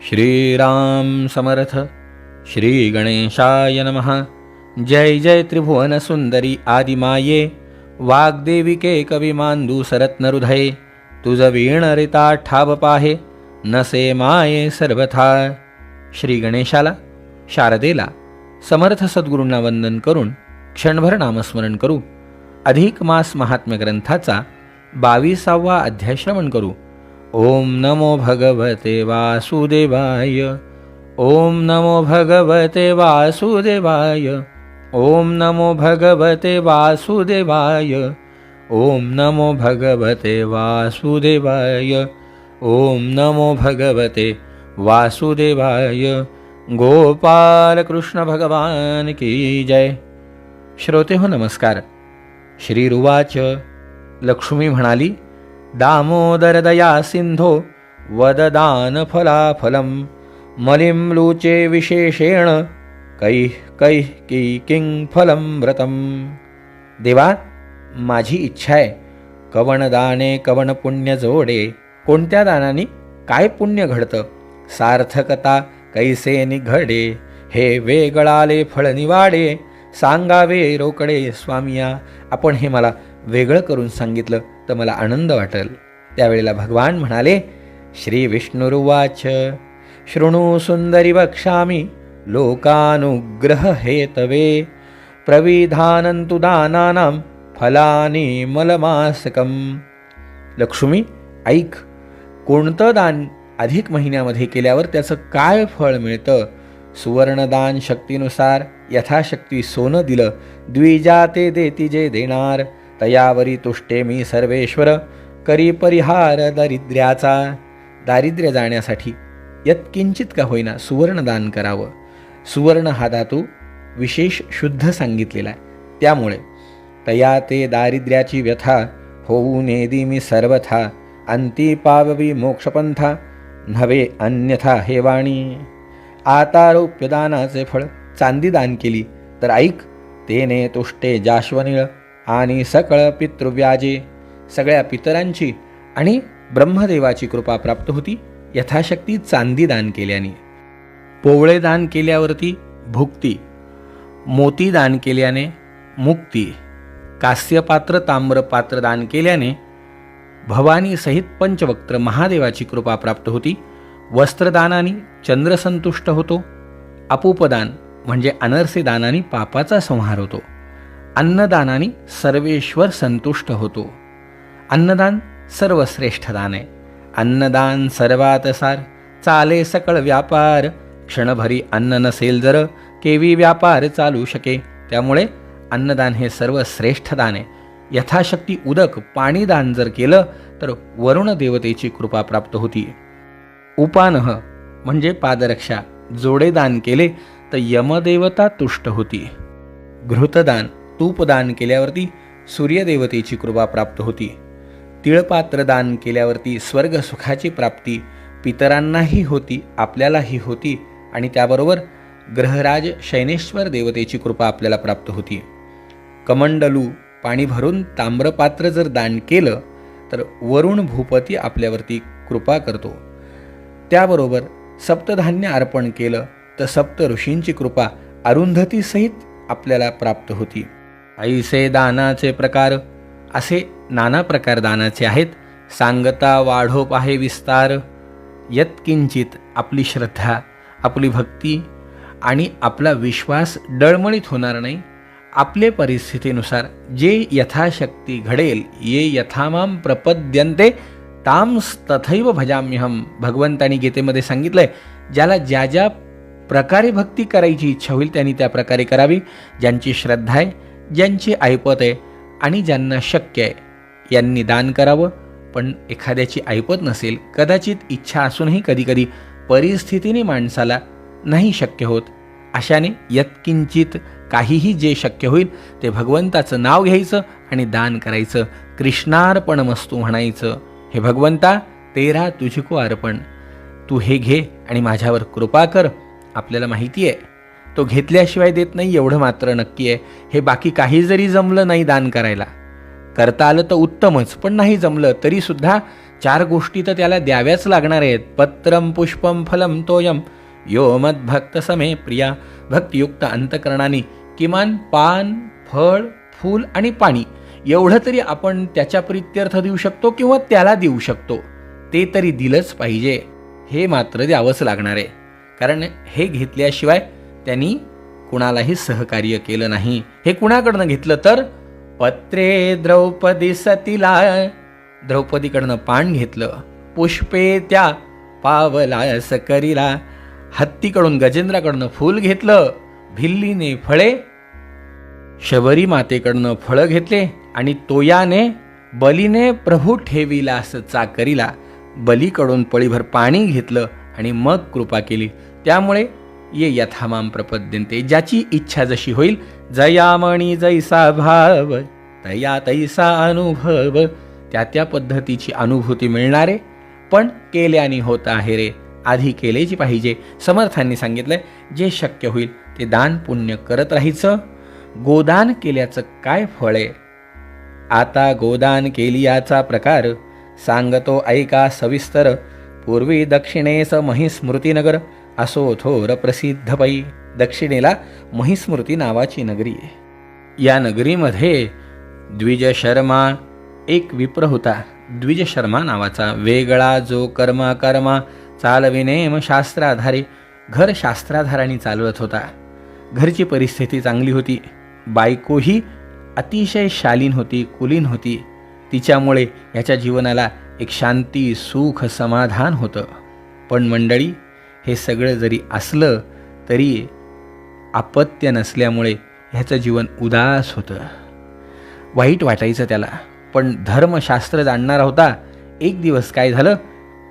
श्रीराम समर्थ. श्री गणेशाय नमः. जय जय त्रिभुवन सुंदरी आदिमाये, वाग्देविके कविमांदू सरत्नहृदये, तुझ वीणरिता ठाव पाहे, नसे माये सर्वथा. श्री गणेशाला, शारदेला, समर्थ सद्गुरूंना वंदन करून क्षणभर नामस्मरण करू. अधिक मास महात्म्य ग्रंथाचा 22वा अध्याय श्रवण करू. ओम नमो भगवते वासुदेवाय. ओम नमो भगवते वासुदेवाय. ओम नमो भगवते वासुदेवाय. ओम नमो भगवते वासुदेवाय. ओम नमो भगवते वासुदेवाय. गोपाल कृष्ण भगवान की जय. श्रोते हो नमस्कार. श्रीरुवाच. लक्ष्मी म्हणाली, दामोदर दया सिंधो वददान फलाफलम, मलिम लूचे विशेषेण कैः कैः की किंग फलम व्रतम. देवा, माझी इच्छा आहे, कवण दाने कवण पुण्य जोडे. कोणत्या दानाने काय पुण्य घडतं, सार्थकता कैसे निघडे. हे वेगळाले फळ निवाडे, सांगावे रोकडे. स्वामिया, आपण हे मला वेगळं करून सांगितलं तर मला आनंद वाटेल. त्यावेळेला भगवान म्हणाले, श्री विष्णुरुवाच. शृणु सुंदरी वक्ष्यामि लोकानुग्रह हेतवे, प्रविधानंतु दानानां फलानि मलमासकम. लक्ष्मी, ऐक, कोणतं दान अधिक महिन्यामध्ये केल्यावर त्याचं काय फळ मिळतं. सुवर्णदान शक्तीनुसार यथाशक्ती सोनं दिलं, द्विजाते देती जे देणार. तयावरी तुष्टे मी सर्वेश्वर, करी परिहार दारिद्र्याचा. दारिद्र्य जाण्यासाठी यत्किंचित का होईना सुवर्णदान करावं. सुवर्ण हा धातू विशेष शुद्ध सांगितलेला आहे. त्यामुळे तया ते दारिद्र्याची व्यथा, होऊ नेदी मी सर्वथा. अंती पाववी मोक्षपंथा, नव्हे अन्यथा हे वाणी. आता रौप्यदानाचे फळ चांदी दान केली तर ऐक, तेने तुष्टे जाश्वनिळ आणि सकळ पितृव्याजे. सगळ्या पितरांची आणि ब्रह्मदेवाची कृपा प्राप्त होती यथाशक्ती चांदी दान केल्याने. पोवळे दान केल्यावरती भुक्ती, मोती दान केल्याने मुक्ती, कास्यपात्र ताम्रपात्र दान केल्याने भवानी सहित पंचवक्त्र महादेवाची कृपा प्राप्त होती. वस्त्रदानाने चंद्र संतुष्ट होतो. अपूपदान म्हणजे अनरसे दानाने पापाचा संहार होतो. अन्नदानाने सर्वेश्वर संतुष्ट होतो. अन्नदान सर्वश्रेष्ठ दान आहे. अन्नदान सर्वात सार, चाले सकळ व्यापार. क्षणभरी अन्न नसेल जर, केवी व्यापार चालू शके. त्यामुळे अन्नदान हे सर्वश्रेष्ठ दान आहे. यथाशक्ती उदक पाणी दान जर केलं तर वरुण देवतेची कृपा प्राप्त होती. उपानह म्हणजे पादरक्षा जोडे दान केले तर यमदेवता तुष्ट होती. घृतदान तूपदान केल्यावरती सूर्यदेवतेची कृपा प्राप्त होती. तिळपात्र दान केल्यावरती स्वर्ग सुखाची प्राप्ती पितरांनाही होती, आपल्यालाही होती आणि त्याबरोबर ग्रहराज शैनेश्वर देवतेची कृपा आपल्याला प्राप्त होती. कमंडलू पाणी भरून ताम्रपात्र जर दान केलं तर वरुण भूपती आपल्यावरती कृपा करतो. त्याबरोबर सप्तधान्य अर्पण केलं तर सप्त ऋषींची कृपा अरुंधतीसहित आपल्याला प्राप्त होती. ऐसे दानाचे प्रकार, असे नाना प्रकार दानाचे आहेत. सांगता वाढोप आहे विस्तार. यत्किंचित आपली श्रद्धा, आपली भक्ती आणि आपला विश्वास डळमळीत होणार नाही. आपले परिस्थितीनुसार जे यथाशक्ती घडेल, ये यथामाम प्रपद्यन्ते तांस्तथैव भजाम्यहम. भगवंतानी गीतेमध्ये सांगितलंय, ज्याला ज्या ज्या प्रकारे भक्ती करायची इच्छा होईल त्यांनी त्या प्रकारे करावी. ज्यांची श्रद्धा आहे, ज्यांची ऐपत आहे आणि ज्यांना शक्य आहे यांनी दान करावं. पण एखाद्याची ऐपत नसेल, कदाचित इच्छा असूनही कधीकधी परिस्थितीने माणसाला नाही शक्य होत, अशाने यत्किंचित काहीही जे शक्य होईल ते भगवंताचं नाव घ्यायचं आणि दान करायचं. कृष्णार्पणमस्तु म्हणायचं. हे भगवंता, तेरा तुझको अर्पण. तू हे घे आणि माझ्यावर कृपा कर. आपल्याला माहिती आहे तो घेतल्याशिवाय देत नाही, एवढं मात्र नक्की आहे. हे बाकी काही जरी जमलं नाही दान करायला, करता आलं तर उत्तमच, पण नाही जमलं तरीसुद्धा 4 गोष्टी तर त्याला द्याव्याच लागणार आहेत. पत्रम पुष्पम फलम तोयम यो मद्भक्त समे प्रिया. भक्तियुक्त अंतकरणाने किमान पान, फळ, फूल आणि पाणी एवढं तरी आपण त्याच्या प्रित्यर्थ देऊ शकतो किंवा त्याला देऊ शकतो. ते तरी दिलंच पाहिजे. हे मात्र द्यावंच लागणार आहे. कारण हे घेतल्याशिवाय त्यांनी कुणालाही सहकार्य केलं नाही. हे कुणाकडनं घेतलं तर पत्रे द्रौपदी सतीला. द्रौपदीकडनं पान घेतलं. पुष्पे त्या पावला सकरीला. हत्तीकडून गजेंद्राकडनं फूल घेतलं. भिल्लीने फळे शबरी मातेकडनं फळं घेतले आणि तोयाने बलीने प्रभू ठेविला असं चाकरीला. बलीकडून पळीभर पाणी घेतलं आणि मग कृपा केली. त्यामुळे ये यथामाम प्रपद्यन्ते. ज्याची इच्छा जशी होईल, जयामणी जैसा भाव तया तैसा अनुभव. त्या त्या पद्धतीची अनुभूती मिळणारे. पण केल्याने होत आहे रे, आधी केलेची पाहिजे. समर्थांनी सांगितलंय जे शक्य होईल ते दान पुण्य करत राहायचं. गोदान केल्याचं काय फळ आहे? आता गोदान केलियाचा प्रकार सांगतो ऐका सविस्तर. पूर्वी दक्षिणेस महिस्मृतीनगर असो थोर प्रसिद्ध पै. दक्षिणेला महिस्मृती नावाची नगरी आहे. या नगरीमध्ये द्विजशर्मा एक विप्र होता. द्विजशर्मा नावाचा. वेगळा जो कर्मा चालविनेम शास्त्राधारे. घर शास्त्राधाराने चालवत होता. घरची परिस्थिती चांगली होती. बायकोही अतिशय शालीन होती, कुलीन होती. तिच्यामुळे याच्या जीवनाला एक शांती, सुख, समाधान होतं. पण मंडळी, हे सगळं जरी असलं तरी अपत्य नसल्यामुळे ह्याचं जीवन उदास होतं. वाईट वाटायचं त्याला. पण धर्मशास्त्र जाणणारा होता. एक दिवस काय झालं?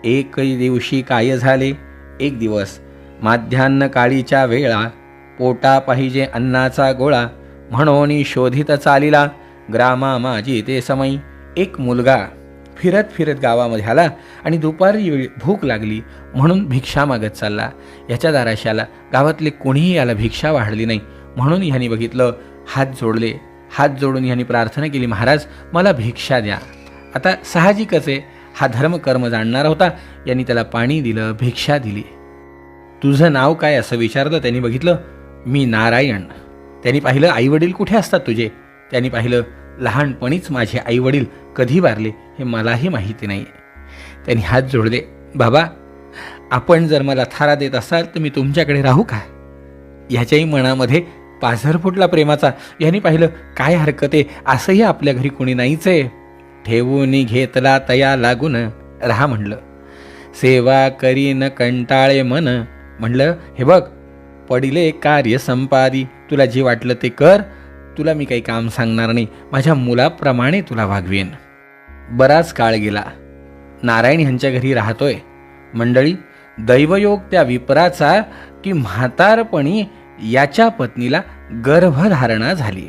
एक दिवशी काय झाले? एक दिवस माध्यान्ह काळीच्या वेळा पोटा पाहिजे अन्नाचा गोळा. म्हणून शोधित चालिला ग्रामा माझी ते समयी. एक मुलगा फिरत फिरत गावामध्ये आला आणि दुपारी वेळी भूक लागली म्हणून भिक्षा मागत चालला. याच्या दाराशी आला. गावातले कोणीही याला भिक्षा वाढली नाही. म्हणून ह्यानी बघितलं, हात जोडले. हात जोडून ह्यानी प्रार्थना केली, महाराज मला भिक्षा द्या. आता साहजिकच आहे, हा धर्मकर्म जाणणारा होता. यांनी त्याला पाणी दिलं, भिक्षा दिली. तुझं नाव काय असं विचारलं. त्यांनी बघितलं, मी नारायण. त्यांनी पाहिलं, आईवडील कुठे असतात तुझे? त्यांनी पाहिलं, लहानपणीच माझे आईवडील कधी वारले हे मलाही माहिती नाही. त्यांनी हात जोडले, बाबा आपण जर मला थारा देत असाल तर मी तुमच्याकडे राहू का? ह्याच्याही मनामध्ये पाझर फुटला प्रेमाचा. यांनी पाहिलं, काय हरकत आहे, असंही आपल्या घरी कोणी नाहीच आहे. ठेवून घेतला तया लागून राहा म्हणलं. सेवा करीन कंटाळे मन. म्हणलं, हे बघ पडिले कार्य संपादी. तुला जे वाटलं ते कर. तुला मी काही काम सांगणार नाही. माझ्या मुलाप्रमाणे तुला वागवेन. बराच काळ गेला. नारायण ह्यांच्या घरी राहतोय. मंडळी, दैवयोग त्या विप्राचा की म्हातारपणी याच्या पत्नीला गर्भधारणा झाली.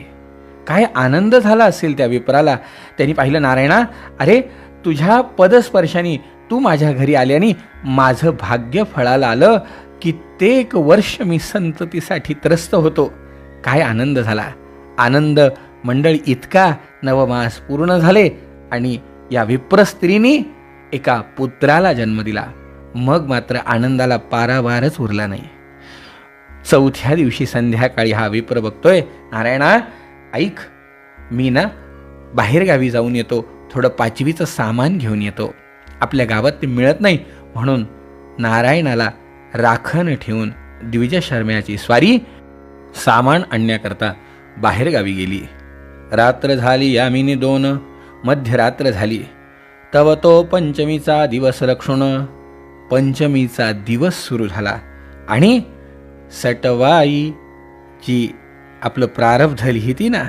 काय आनंद झाला असेल त्या विप्राला. त्यांनी पाहिलं, नारायणा, अरे तुझ्या पदस्पर्शाने तू माझ्या घरी आल्याने माझं भाग्य फळाला आलं. कित्येक वर्ष मी संततीसाठी त्रस्त होतो. काय आनंद झाला. आनंद मंडळी इतका, नवमास पूर्ण झाले आणि या विप्र स्त्रीने एका पुत्राला जन्म दिला. मग मात्र आनंदाला पारावारच उरला नाही. चौथ्या दिवशी संध्याकाळी हा विप्र बघतोय, नारायणा ऐक, मी ना बाहेरगावी जाऊन येतो. थोडं 5वीचं सामान घेऊन येतो. आपल्या गावात ते मिळत नाही म्हणून नारायणाला राखण ठेवून द्विजशर्म्याची स्वारी सामान आणण्याकरता बाहेरगावी गेली. रात्र झाली यामिनी 2. मध्यरात्र झाली. तव तो पंचमीचा दिवस रक्षुण. पंचमीचा दिवस सुरू झाला आणि सटवाई जी आपलं प्रारब्ध लिहिती ना,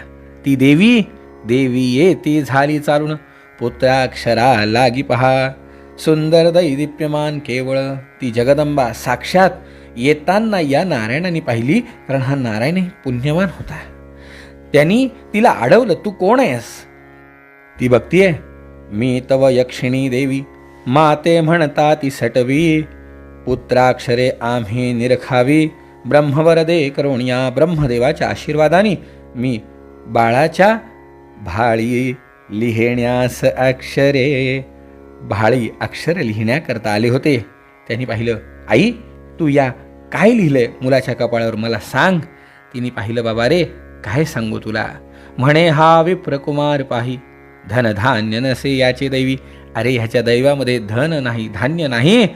ती देवी येते झाली चालून. पुत्राक्षरा लागी पहा. सुंदर दैदिप्यमान केवळ. ती जगदंबा साक्षात येताना या नारायणाने पाहिली. कारण हा नारायण पुण्यवान होता. त्यांनी तिला अडवलं, तू कोण आहेस? ती बघतीये, मी तव यक्षिणी देवी. माते म्हणता ती सटवी. पुत्राक्षरे आम्ही निरखावी. ब्रह्मवरदे करुण्या. ब्रह्मदेवाच्या आशीर्वादाने मी बाळाच्या भाळी लिहिण्यास अक्षरे. भाळी अक्षर लिहिण्याकरता आले होते. त्यांनी पाहिलं, आई तू या काय लिहिलंय मुलाच्या कपाळावर मला सांग. तिने पाहिलं, बाबा रे काय सांगू तुला. म्हणे हा विप्रकुमार पाही धन धान्य नसे याचे दैवी. अरे ह्याच्या दैवामध्ये धन नाही धान्य नाही,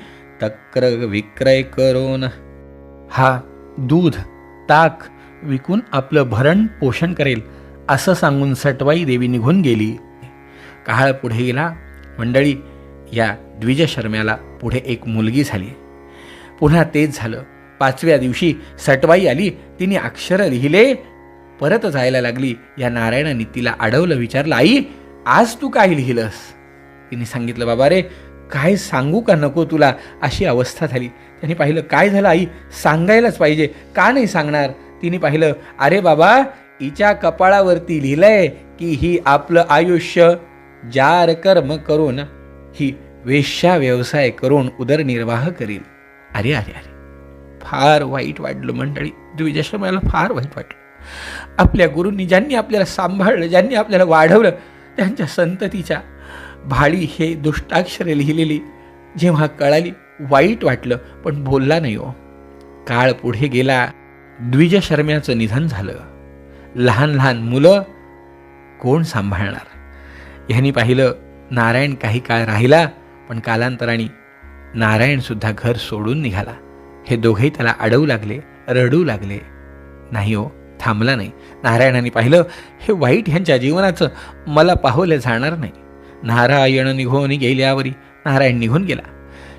तक्र विक्रय करून हा दूध ताक विकून आपलं भरण पोषण करेल असं सांगून सटवाई देवी निघून गेली. काळ पुढे गेला. मंडळी, या द्विजशर्म्याला पुढे एक मुलगी झाली. पुन्हा तेच झालं. 5व्या दिवशी सटवाई आली. तिने अक्षर लिहिले. परत जायला लागली. या नारायणाने तिला अडवलं. विचारलं, आई आज तू काय लिहिलंस. तिने सांगितलं, बाबा रे काय सांगू का नको तुला, अशी अवस्था झाली. त्याने पाहिलं, काय झालं आई, सांगायलाच पाहिजे, का नाही सांगणार. तिने पाहिलं, अरे बाबा हिच्या कपाळावरती लिहिलंय की ही आपलं आयुष्य जार कर्म करून ही वेश्या व्यवसाय करून उदरनिर्वाह करील. अरे अरे अरे, फार वाईट वाटलं मंडळी. द्विजशर्म्याला फार वाईट वाटलं. आपल्या गुरूंनी ज्यांनी आपल्याला सांभाळलं, ज्यांनी आपल्याला वाढवलं, त्यांच्या संततीच्या भाळी हे दुष्टाक्षरे लिहिलेली जेव्हा कळाली वाईट वाटलं, पण बोलला नाही हो. काळ पुढे गेला. द्विजशर्म्याचं निधन झालं. लहान लहान मुलं कोण सांभाळणार. ह्यांनी पाहिलं, नारायण काही काळ राहिला, पण कालांतराने नारायणसुद्धा घर सोडून निघाला. हे दोघेही त्याला अडवू लागले, रडू लागले. नाही हो, थांबला नाही. नारायणाने पाहिलं, हे वाईट ह्यांच्या जीवनाचं मला पाहवलं जाणार नाही. नारायण निघून गेल्यावरी नारायण निघून गेला.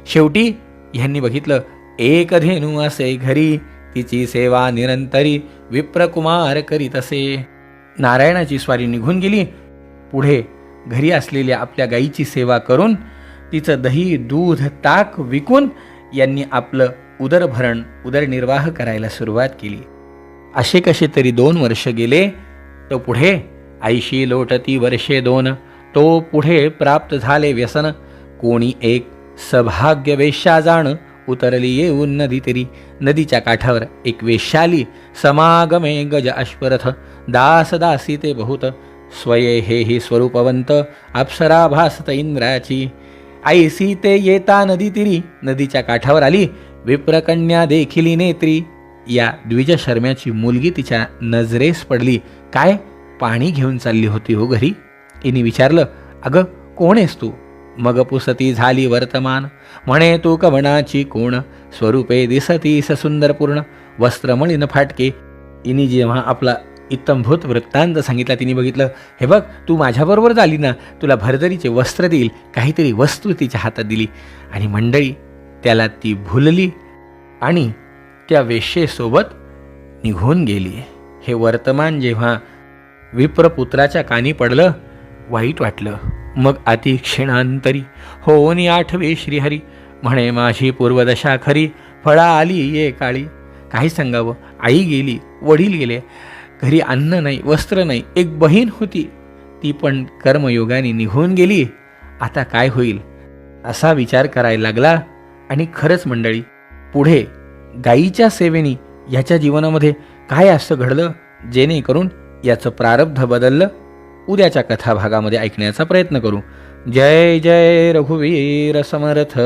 शेवटी ह्यांनी बघितलं, एक धेनू असे घरी तिची सेवा निरंतरी विप्रकुमार करीत असे. नारायणाची स्वारी निघून गेली. पुढे घरी असलेल्या आपल्या गायीची सेवा करून तिचं दही दूध ताक विकून यांनी आपलं उदरभरण उदरनिर्वाह करायला सुरुवात केली. असे कसे तरी 2 वर्ष गेले. तो पुढे 80 लोटती वर्षे 2. तो पुढे प्राप्त झाले व्यसन. कोणी एक सभाग्य वेश्या जाण उतरली येऊन नदी तरी. नदीच्या काठावर एक वेश्या आली. समागमे गज अश्वरथ दास दासी ते बहुत. स्वये हे ही स्वरूपवंत अप्सरा भासत इंद्राची. आई सीते येता नदी तिरी. नदीच्या काठावर आली. विप्रकन्या देखिली नेत्री. या द्विजशर्म्याची मुलगी तिच्या नजरेस पडली. काय पाणी घेऊन चालली होती हो घरी. हिने विचारलं, अगं कोण आहेस तू. मग पुसती झाली वर्तमान. म्हणे तू कवणाची कोण. स्वरूपे दिसतीस सुंदर पूर्ण. वस्त्रमळीन फाटके. हिने जेव्हा आपला इत्तंभूत वृत्तांत सांगितला, तिने बघितलं, हे बघ तू माझ्याबरोबर झाली ना, तुला भरदरीचे वस्त्र देईल. काहीतरी वस्तू तिच्या हातात दिली. आणि मंडळी त्याला ती भुलली आणि त्या वेश्येसोबत निघून गेली. हे वर्तमान जेव्हा विप्रपुत्राच्या कानी पडलं, वाईट वाटलं. मग अतिक्षणांतरी होनी आठवे श्रीहरी. म्हणे माझी पूर्वदशा खरी फळा आली ये काळी. काही सांगावं, आई गेली, वडील गेले, घरी अन्न नाही वस्त्र नाही. एक बहीण होती, ती पण कर्मयोगाने निघून गेली. आता काय होईल असा विचार करायला लागला. आणि खरंच मंडळी, पुढे गायीच्या सेवेने याच्या जीवनामध्ये काय असं घडलं जेणेकरून याचं प्रारब्ध बदललं, उद्याच्या कथाभागामध्ये ऐकण्याचा प्रयत्न करू. जय जय रघुवीर समर्थ.